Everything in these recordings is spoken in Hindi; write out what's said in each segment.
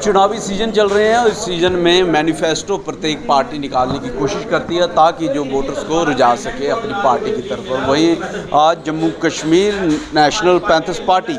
चुनावी सीजन चल रहे हैं और इस सीजन में मैनिफेस्टो प्रत्येक पार्टी निकालने की कोशिश करती है ताकि जो वोटर्स को रुझा सके अपनी पार्टी की तरफ। और वहीं आज Jammu Kashmir national panthers party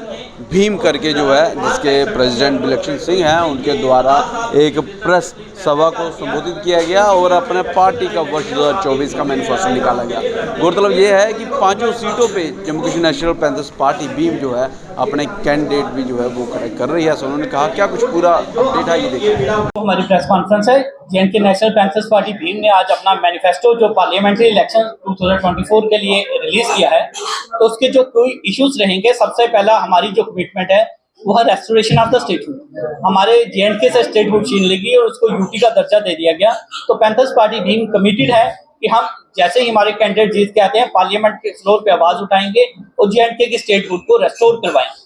Bhim करके जो है, जिसके प्रेसिडेंट बिलक्षण सिंह हैं, उनके द्वारा एक प्रेस सभा को संबोधित किया गया और अपने पार्टी का वर्ष 2024 का मैनिफेस्टो निकाला गया। गौरतलब ये है कि 5 सीटों पे Jammu Kashmir national panthers party Bhim जो है अपने कैंडिडेट भी जो है वो खड़े कर रही है। सो उन्होंने कहा क्या कुछ पूरा अपडेट है, ये देखिए। हमारी प्रेस कॉन्फ्रेंस है। JNK national panthers party Bhim ने आज अपना मैनिफेस्टो जो पार्लियामेंट्री इलेक्शन 2024 के लिए रिलीज किया है, तो उसके जो कोई इश्यूज रहेंगे, सबसे पहला हमारी जो कमिटमेंट है वो है रेस्टोरेशन ऑफ द स्टेटहुड। हमारे जेएनके से स्टेटहुड छीन लेगी और उसको यूटी का दर्जा दे दिया गया। तो पैंथर्स पार्टी भीम कमिटेड है कि हम जैसे ही हमारे कैंडिडेट जीत के आते हैं, पार्लियामेंट के फ्लोर पे आवाज उठाएंगे और जेएनके की स्टेटहुड को रेस्टोर करवाएंगे।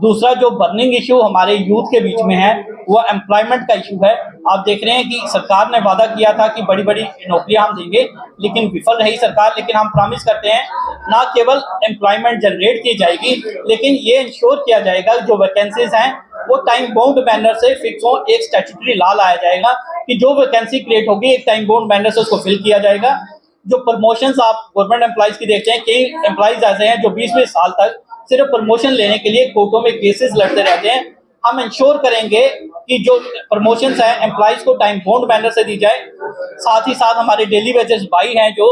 दूसरा जो बर्निंग इशू हमारे यूथ के बीच में है वो एम्प्लॉयमेंट का इशू है। आप देख रहे हैं कि सरकार ने वादा किया था कि बड़ी बड़ी नौकरियां हम देंगे, लेकिन विफल रही सरकार। लेकिन हम प्रॉमिस करते हैं ना केवल एम्प्लॉयमेंट जनरेट की जाएगी, लेकिन ये इंश्योर किया जाएगा जो वैकेंसीज हैं वो टाइम बाउंड मैनर से फिक्स हो। एक स्टैट्यूटरी लॉ लाया जाएगा कि जो वैकेंसी क्रिएट होगी एक टाइम बाउंड मैनर से उसको फिल किया जाएगा। जो प्रमोशंस आप गवर्नमेंट एम्प्लॉयज की देखते हैं, कई एम्प्लॉयज ऐसे हैं जो 20-20 साल तक सिर्फ प्रमोशन लेने के लिए कोर्टों में केसेस लड़ते रहते हैं। हम इंश्योर करेंगे कि जो प्रमोशंस है एम्प्लॉयज को टाइम बाउंड मैनर से दी जाए। साथ ही साथ हमारे डेली वेजेस भाई हैं जो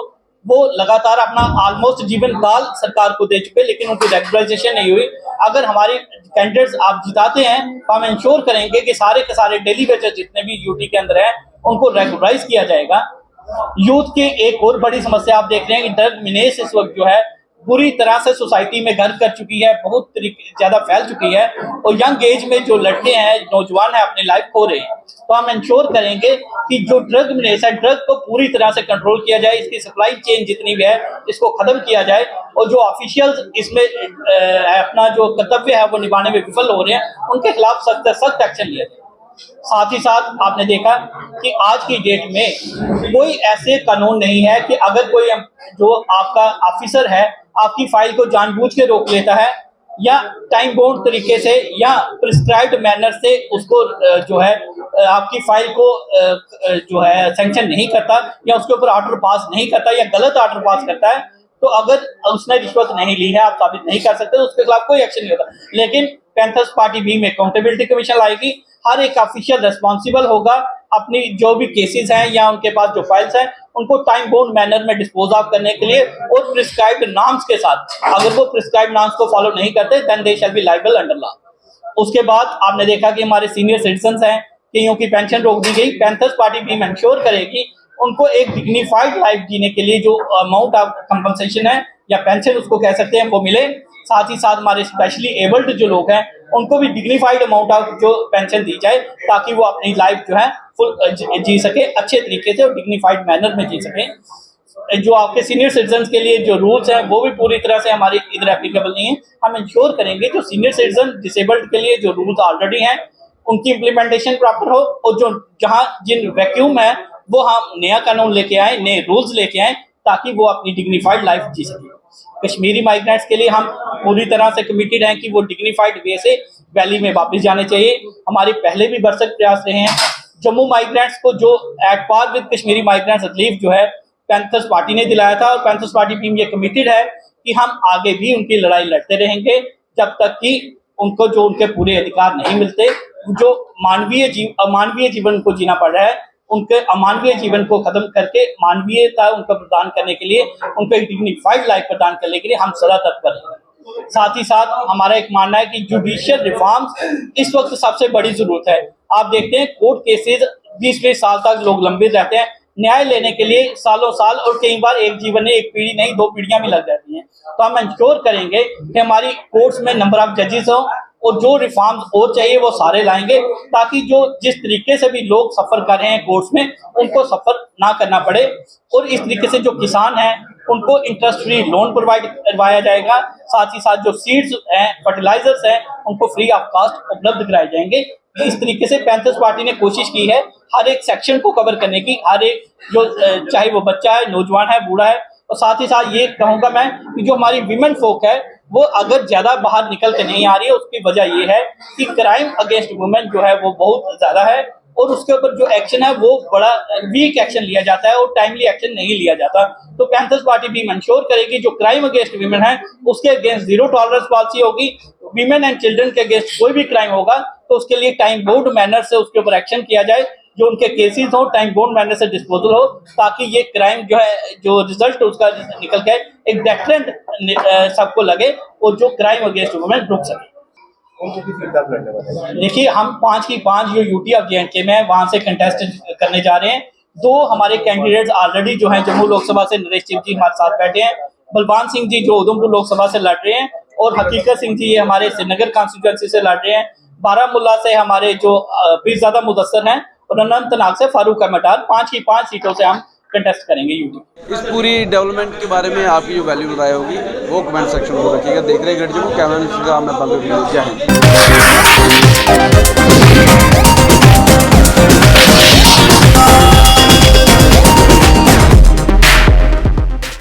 वो लगातार अपना ऑलमोस्ट जीवन काल सरकार को दे चुके, लेकिन उनकी रेगुलराइजेशन नहीं हुई। अगर हमारी कैंडिडेट्स आप जिताते हैं तो हम इंश्योर करेंगे कि सारे के सारे डेली वेजेस जितने भी यूटी के अंदर है उनको रेगुलराइज किया जाएगा। यूथ की एक और बड़ी समस्या आप देख रहे हैं कि ड्रग मिनेस इस वक्त जो है पूरी तरह से सोसाइटी में घर कर चुकी है, बहुत ज्यादा फैल चुकी है और यंग एज में जो लड़के हैं, नौजवान है, अपनी लाइफ खो रहे हैं। तो हम इंश्योर करेंगे कि जो ड्रग मिनेस है, ड्रग को पूरी तरह से कंट्रोल किया जाए, इसकी सप्लाई चेन जितनी भी है इसको खत्म किया जाए और जो ऑफिशियल्स इसमें अपना जो कर्तव्य है वो निभाने में विफल हो रहे हैं उनके खिलाफ सख्त एक्शन लिया जाए। साथ ही साथ आपने देखा कि आज की डेट में कोई ऐसे कानून नहीं है कि अगर कोई जो आपका ऑफिसर है आपकी फाइल को जानबूझ के रोक लेता है या टाइम बाउंड तरीके से या प्रिस्क्राइब्ड मैनर से उसको जो है आपकी फाइल को जो है सैंक्शन नहीं करता या उसके ऊपर ऑर्डर पास नहीं करता या गलत ऑर्डर पास करता है, तो अगर उसने रिश्वत नहीं ली है, आप साबित नहीं कर सकते, तो उसके खिलाफ कोई एक्शन नहीं होता। लेकिन पैंथर्स पार्टी भी में अकाउंटेबिलिटी कमीशन लाएगी। हर एक ऑफिशियल रेस्पॉन्सिबल होगा अपनी जो भी केसेस हैं या उनके पास जो फाइल्स हैं उनको टाइम बाउंड मैनर में डिस्पोज ऑफ करने के लिए और प्रिस्क्राइब्ड नॉर्म्स के साथ। अगर वो प्रिस्क्राइब्ड नॉर्म्स को फॉलो नहीं करते then they shall be liable under law. उसके बाद आपने देखा कि हमारे सीनियर सिटीजन हैं, कईयों की पेंशन रोक दी गई। पैंथर्स पार्टी भी इंश्योर करेगी उनको एक डिग्निफाइड लाइफ जीने के लिए जो अमाउंट ऑफ कंपनसेशन है या पेंशन उसको कह सकते हैं वो मिले। साथ ही साथ हमारे स्पेशली एबल्ड जो लोग हैं उनको भी डिग्निफाइड अमाउंट ऑफ जो पेंशन दी जाए ताकि वो अपनी लाइफ जो है फुल जी सके, अच्छे तरीके से और डिग्निफाइड मैनर में जी सके। जो आपके सीनियर सिटीजन के लिए जो रूल्स हैं वो भी पूरी तरह से हमारे इधर एप्लीकेबल नहीं है। हम इंश्योर करेंगे जो सीनियर सिटीजन डिसेबल्ड के लिए जो रूल्स ऑलरेडी हैं उनकी इम्प्लीमेंटेशन प्रॉपर हो और जो जहां जिन वैक्यूम है वो हम नया कानून लेके आए, नए रूल्स लेके आए ताकि वो अपनी डिग्निफाइड लाइफ जी सके। कश्मीरी माइग्रेंट्स के लिए हम पूरी तरह से कमिटेड हैं कि वो डिग्निफाइड वे से वैली में वापस जाने चाहिए। हमारे पहले भी बरसक प्रयास रहे हैं। जम्मू माइग्रेंट्स को जो at par with Kashmiri migrants relief जो है पैंथर्स पार्टी ने दिलाया था और पैंथर्स पार्टी टीम ये कमिटेड है कि हम आगे भी उनकी लड़ाई लड़ते रहेंगे जब तक कि उनको जो उनके पूरे अधिकार नहीं मिलते। जो अमानवीय जीवन को जीना पड़ रहा है, उनके अमानवीय जीवन को खत्म करके मानवीयता उनको प्रदान करने के लिए, उनको एक डिग्निफाइड लाइफ प्रदान करने के लिए हम सदा तत्पर हैं। साथ ही साथ हमारा एक मानना है कि जुडिशियल रिफॉर्म्स इस वक्त सबसे बड़ी जरूरत है। आप देखते हैं कोर्ट केसेस 20-20 साल तक लोग लंबित रहते हैं, न्याय लेने के लिए सालों साल और कई बार एक जीवन में एक पीढ़ी नहीं 2 पीढ़ियां भी लग जाती हैं। तो हम इंश्योर करेंगे कि हमारी कोर्ट्स में नंबर ऑफ जजेस हो और जो रिफॉर्म्स और चाहिए वो सारे लाएंगे ताकि जो जिस तरीके से भी लोग सफर कर रहे हैं कोर्ट्स में उनको सफर ना करना पड़े। और इस तरीके से जो किसान हैं उनको इंटरेस्ट फ्री लोन प्रोवाइड करवाया जाएगा। साथ ही साथ जो सीड्स हैं, फर्टिलाइजर्स हैं, उनको फ्री ऑफ कॉस्ट उपलब्ध कराए जाएंगे। इस तरीके से पैंथर्स पार्टी ने कोशिश की है हर एक सेक्शन को कवर करने की, हर एक जो चाहे वो बच्चा है, नौजवान है, बूढ़ा है। और साथ ही साथ ये कहूँगा मैं कि जो हमारी विमेन फोक है वो अगर ज़्यादा बाहर निकल के नहीं आ रही है, उसकी वजह ये है कि क्राइम अगेंस्ट वुमेन जो है वो बहुत ज़्यादा है और उसके ऊपर जो एक्शन है वो बड़ा वीक एक्शन लिया जाता है और टाइमली एक्शन नहीं लिया जाता। तो पैंथर्स पार्टी भी इंश्योर करेगी जो क्राइम अगेंस्ट वीमेन है उसके अगेंस्ट जीरो टॉलरेंस पॉलिसी होगी। वीमेन एंड चिल्ड्रन के अगेंस्ट कोई भी क्राइम होगा तो उसके लिए टाइम बाउंड मैनर से उसके ऊपर एक्शन किया जाए, जो उनके केसेस हो टाइम बाउंड मैनर से डिस्पोजल हो, ताकि ये क्राइम जो है जो रिजल्ट उसका निकल के एक डेटरेंट सबको लगे और जो क्राइम अगेंस्ट वुमेन रुक सके। देखिए हम 5 की 5 जो यूटी ऑफ जे में है वहां से कंटेस्ट करने जा रहे हैं। 2 हमारे कैंडिडेट्स ऑलरेडी जो हैं जम्मू लोकसभा से नरेश चिब जी हमारे साथ बैठे हैं, बलवान सिंह जी जो उधमपुर लोकसभा से लड़ रहे हैं और हकीकत सिंह जी ये हमारे श्रीनगर कॉन्स्टिट्यूंसी से लड़ रहे हैं। बारामूला से हमारे जो पीरजादा मुदस्सर हैं और अनंतनाग से फारूक अहमद डार। 5 की 5 सीटों से हम कंटेस्ट करेंगे यूटी। इस पूरी डेवलपमेंट के बारे में आपकी जो वैल्यू राय होगी वो कमेंट सेक्शन में रखिएगा। देख रहे हैं गढ़ जम्मू कैमरा मैं बंगलुरु। जय हिंद।